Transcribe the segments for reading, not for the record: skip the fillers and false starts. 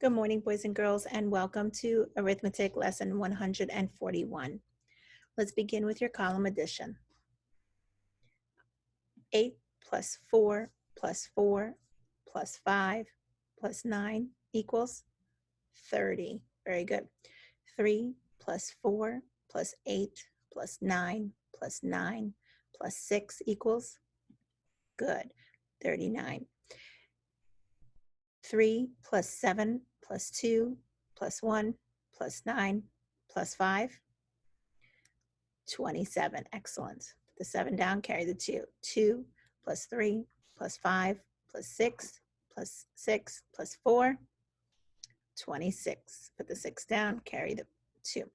Good morning, boys and girls, and welcome to Arithmetic Lesson 141. Let's begin with your column addition. 8 plus 4 plus 4 plus 5 plus 9 equals 30. Very good. 3 plus 4 plus 8 plus 9 plus 9 plus 6 equals good, 39. 3 plus 7 plus 2 plus 1 plus 9 plus 5, 27. Excellent. Put the 7 down, carry the 2. 2 plus 3 plus 5 plus 6 plus 6 plus 4, 26. Put the 6 down, carry the 2.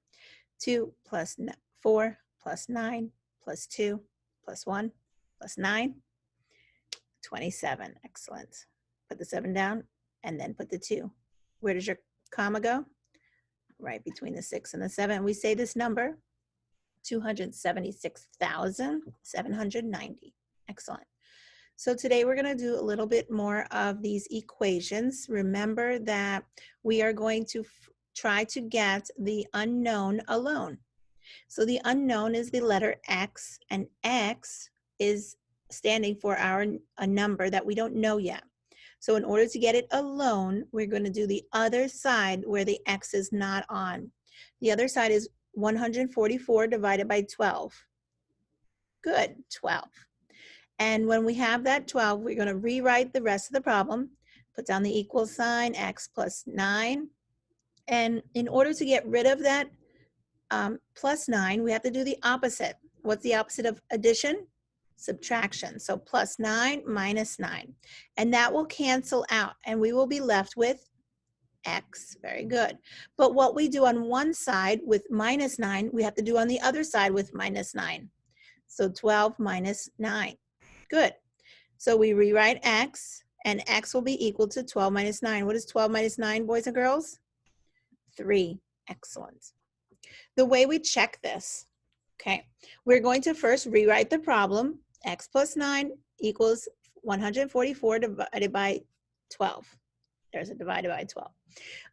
2 plus 4 plus 9 plus 2 plus 1 plus 9, 27. Excellent. Put the 7 down and then put the 2. Where does your comma go? Right between the 6 and the 7. We say this number, 276,790. Excellent. So today we're going to do a little bit more of these equations. Remember that we are going to try to get the unknown alone. So the unknown is the letter X, and X is standing for a number that we don't know yet. So in order to get it alone, we're going to do the other side where the X is not on. The other side is 144 divided by 12. Good, 12. And when we have that 12, we're going to rewrite the rest of the problem, put down the equal sign, X plus 9. And in order to get rid of that plus 9, we have to do the opposite. What's the opposite of addition? Subtraction. So plus 9 minus 9. And that will cancel out, and we will be left with X. Very good. But what we do on one side with minus 9, we have to do on the other side with minus 9. So 12 minus 9. Good. So we rewrite X, and X will be equal to 12 minus 9. What is 12 minus 9, boys and girls? 3. Excellent. The way we check this, okay, we're going to first rewrite the problem. X plus 9 equals 144 divided by 12. There's a divided by 12.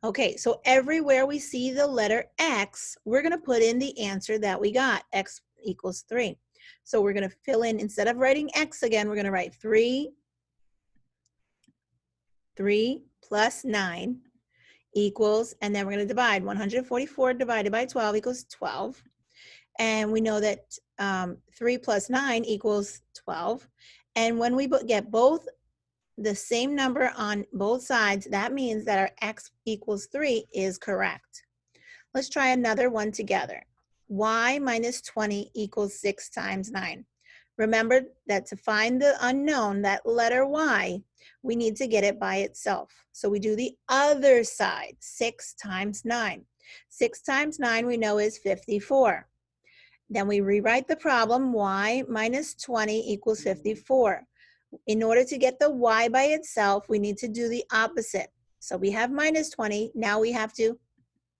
Okay, so everywhere we see the letter X, we're going to put in the answer that we got. X equals 3. So we're going to fill in, instead of writing X again, we're going to write 3 plus 9 equals, and then we're going to divide. 144 divided by 12 equals 12. And we know that 3 plus 9 equals 12. And when we get both the same number on both sides, that means that our X equals 3 is correct. Let's try another one together. Y minus 20 equals 6 times 9. Remember that to find the unknown, that letter Y, we need to get it by itself. So we do the other side, 6 times 9. 6 times 9 we know is 54. Then we rewrite the problem, Y minus 20 equals 54. In order to get the Y by itself, we need to do the opposite. So we have minus 20, now we have to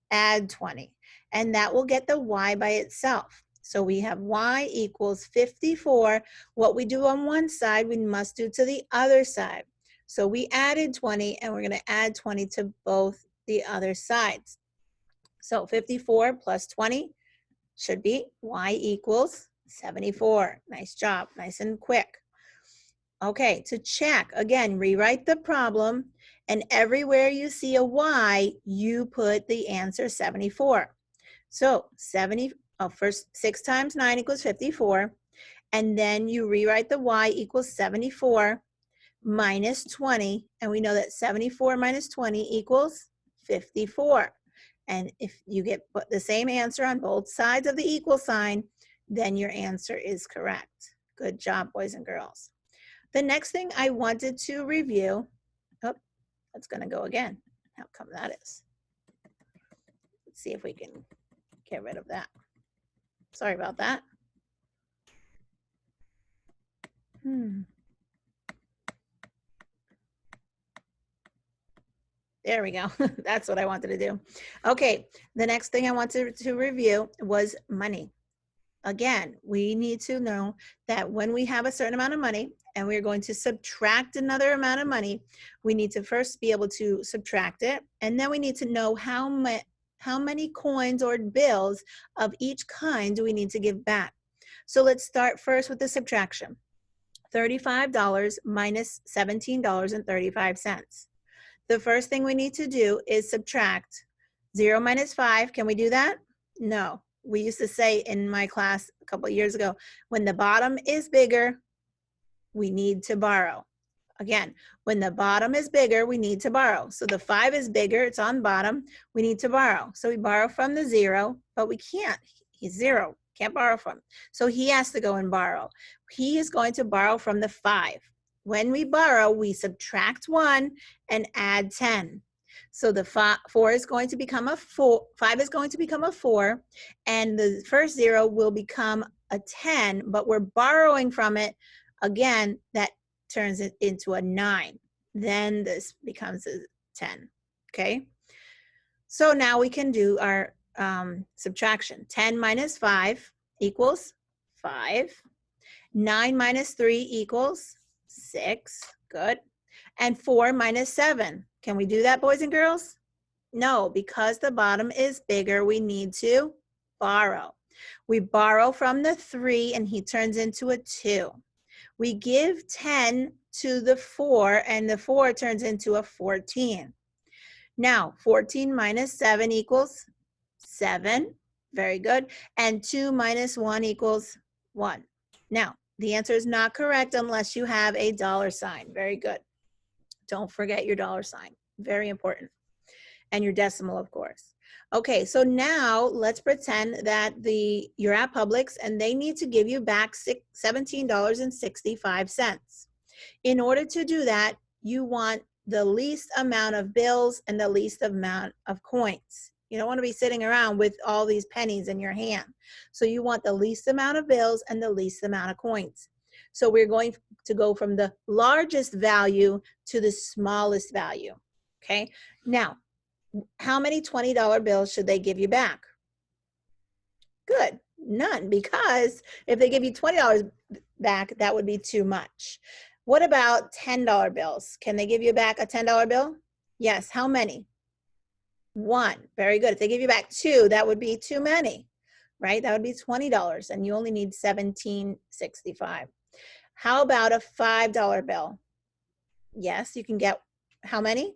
add 20. And that will get the Y by itself. So we have Y equals 54. What we do on one side, we must do to the other side. So we added 20, and we're going to add 20 to both the other sides. So 54 plus 20 should be Y equals 74. Nice job, nice and quick. Okay, to check, again, rewrite the problem, and everywhere you see a Y, you put the answer 74. So first 6 times 9 equals 54, and then you rewrite the Y equals 74 minus 20, and we know that 74 minus 20 equals 54. And if you get the same answer on both sides of the equal sign, then your answer is correct. Good job, boys and girls. The next thing I wanted to review, oh, that's going to go again. How come that is? Let's see if we can get rid of that. Sorry about that. There we go. That's what I wanted to do. Okay, the next thing I wanted to review was money. again, we need to know that when we have a certain amount of money and we're going to subtract another amount of money, we need to first be able to subtract it, and then we need to know how many coins or bills of each kind do we need to give back. So let's start first with the subtraction. $35 minus $17.35. The first thing we need to do is subtract 0 minus 5. Can we do that? No. We used to say in my class a couple of years ago, when the bottom is bigger, we need to borrow. Again, when the bottom is bigger, we need to borrow. So the 5 is bigger, it's on bottom, we need to borrow. So we borrow from the 0, but we can't. He's 0, can't borrow from. So he has to go and borrow. He is going to borrow from the 5. When we borrow, we subtract 1 and add 10. So the 4 is going to become a 4, 5 is going to become a 4, and the first 0 will become a 10, but we're borrowing from it. Again, that turns it into a 9. Then this becomes a 10, okay? So now we can do our subtraction. 10 minus 5 equals 5. 9 minus 3 equals 6, good. And 4 minus 7, can we do that, boys and girls? No, because the bottom is bigger, we need to borrow. We borrow from the 3 and he turns into a 2. We give 10 to the 4 and the 4 turns into a 14. Now, 14 minus 7 equals 7. Very good. And 2 minus 1 equals 1. Now, the answer is not correct unless you have a dollar sign. Very good. Don't forget your dollar sign. Very important. And your decimal, of course. Okay, so now let's pretend that you're at Publix and they need to give you back $17.65. In order to do that, you want the least amount of bills and the least amount of coins. You don't want to be sitting around with all these pennies in your hand. So you want the least amount of bills and the least amount of coins. So we're going to go from the largest value to the smallest value. Okay, now, how many $20 bills should they give you back? Good, none, because if they give you $20 back, that would be too much. What about $10 bills? Can they give you back a $10 bill? Yes, how many? 1, very good. If they give you back 2, that would be too many, right? That would be $20 and you only need $17.65. How about a $5 bill? Yes, you can get how many?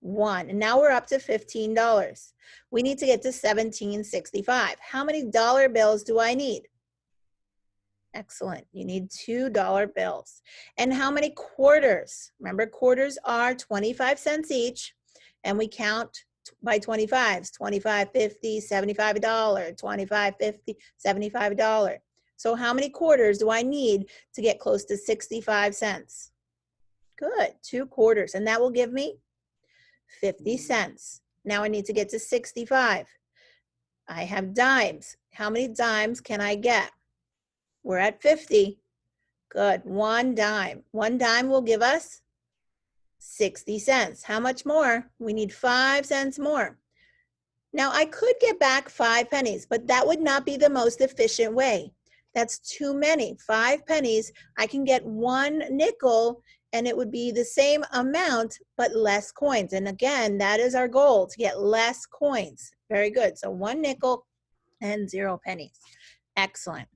1. And now we're up to $15. We need to get to $17.65. How many dollar bills do I need? Excellent. You need $2 bills. And how many quarters? Remember, quarters are 25 cents each, and we count by 25s. 25, 50, $75, 25, 50, $75. So how many quarters do I need to get close to 65 cents? Good, 2 quarters. And that will give me 50 cents. Now I need to get to 65. I have dimes. How many dimes can I get? We're at 50. Good, 1 dime. 1 dime will give us 60 cents. How much more? We need 5 cents more. Now I could get back 5 pennies, but that would not be the most efficient way. That's too many. 5 pennies, I can get 1 nickel and it would be the same amount, but less coins. And again, that is our goal, to get less coins. Very good. So 1 nickel and 0 pennies. Excellent.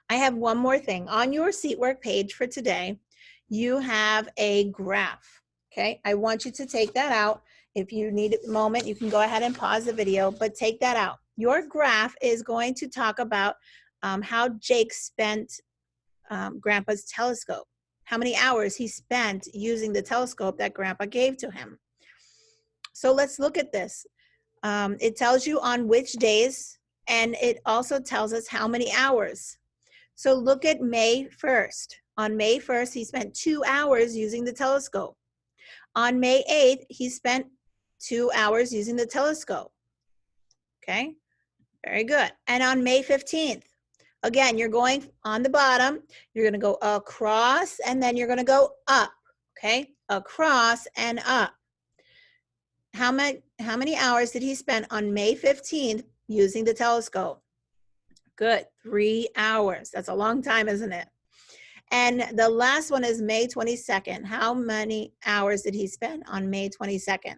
I have one more thing. On your seat work page for today, you have a graph. Okay, I want you to take that out. If you need a moment, you can go ahead and pause the video, but take that out. Your graph is going to talk about how Jake spent Grandpa's telescope, how many hours he spent using the telescope that Grandpa gave to him. So let's look at this. It tells you on which days, and it also tells us how many hours. So look at May 1st. On May 1st, he spent 2 hours using the telescope. On May 8th, he spent 2 hours using the telescope. Okay, very good. And on May 15th, again, you're going on the bottom, you're going to go across, and then you're going to go up. Okay, across and up. How many hours did he spend on May 15th using the telescope? Good. 3 hours. That's a long time, isn't it? And the last one is May 22nd. How many hours did he spend on May 22nd?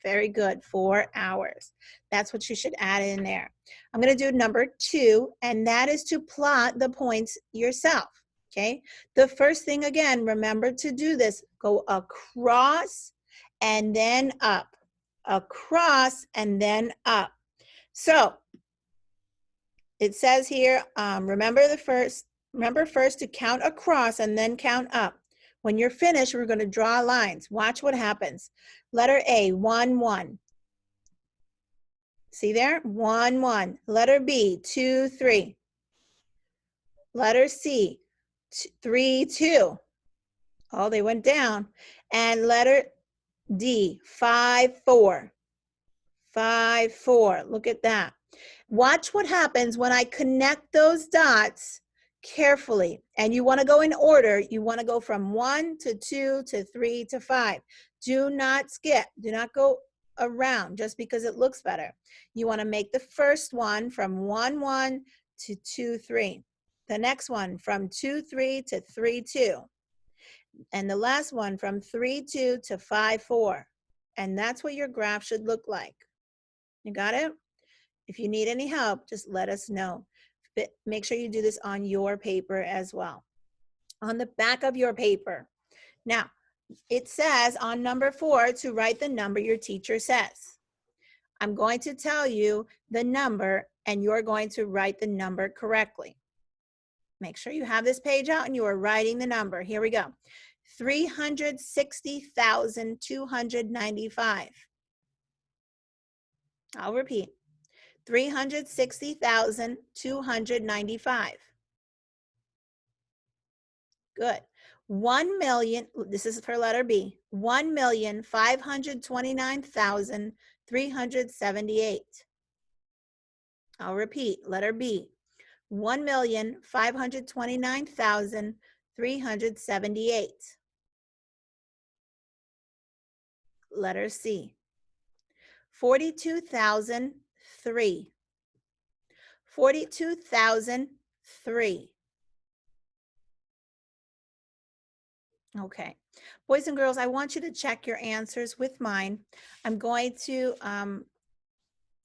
Very good. 4 hours. That's what you should add in there. I'm going to do number 2, and that is to plot the points yourself. Okay. The first thing, again, remember to do this. Go across and then up. Across and then up. So it says here, remember first to count across and then count up. When you're finished, we're going to draw lines. Watch what happens. Letter A, 1, 1. See there? 1, 1. Letter B, 2, 3. Letter C, 3, 2. Oh, they went down. And letter D, 5, 4. 5, 4. Look at that. Watch what happens when I connect those dots carefully. And you want to go in order. You want to go from 1 to 2 to 3 to 5. Do not skip. Do not go around just because it looks better. You want to make the first one from 1, 1 to 2, 3. The next one from 2, 3 to 3, 2. And the last one from 3, 2 to 5, 4. And that's what your graph should look like. You got it? If you need any help, just let us know. But make sure you do this on your paper as well. On the back of your paper. Now, it says on number 4 to write the number your teacher says. I'm going to tell you the number and you're going to write the number correctly. Make sure you have this page out and you are writing the number. Here we go. 360,295. I'll repeat. 360,295. Good. 1 million, this is for letter B, 1,529,378. I'll repeat, letter B, 1,529,378. Letter C, 42,003. 42,003. Okay. Boys and girls, I want you to check your answers with mine. I'm going to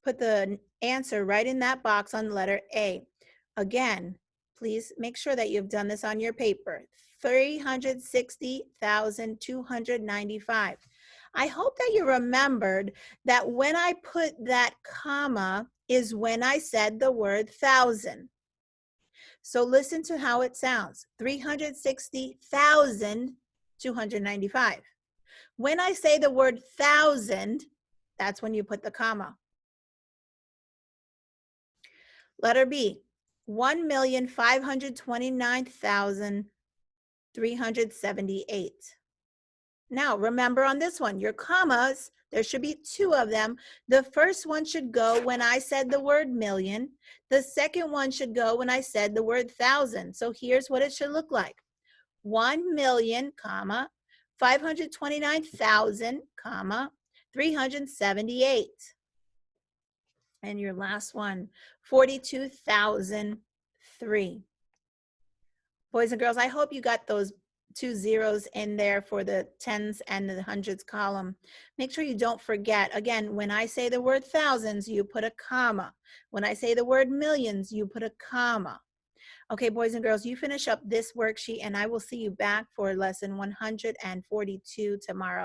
put the answer right in that box on letter A. Again, please make sure that you've done this on your paper. 360,295. I hope that you remembered that when I put that comma is when I said the word thousand. So listen to how it sounds. 360,295. When I say the word thousand, that's when you put the comma. Letter B, 1,529,378. Now, remember on this one, your commas, there should be 2 of them. The first one should go when I said the word million. The second one should go when I said the word thousand. So here's what it should look like. 1,000,000, comma, 529,000, comma, 378. And your last one, 42,003. Boys and girls, I hope you got those 2 zeros in there for the tens and the hundreds column. Make sure you don't forget. Again, when I say the word thousands, you put a comma. When I say the word millions, you put a comma. Okay, boys and girls, you finish up this worksheet and I will see you back for lesson 142 tomorrow.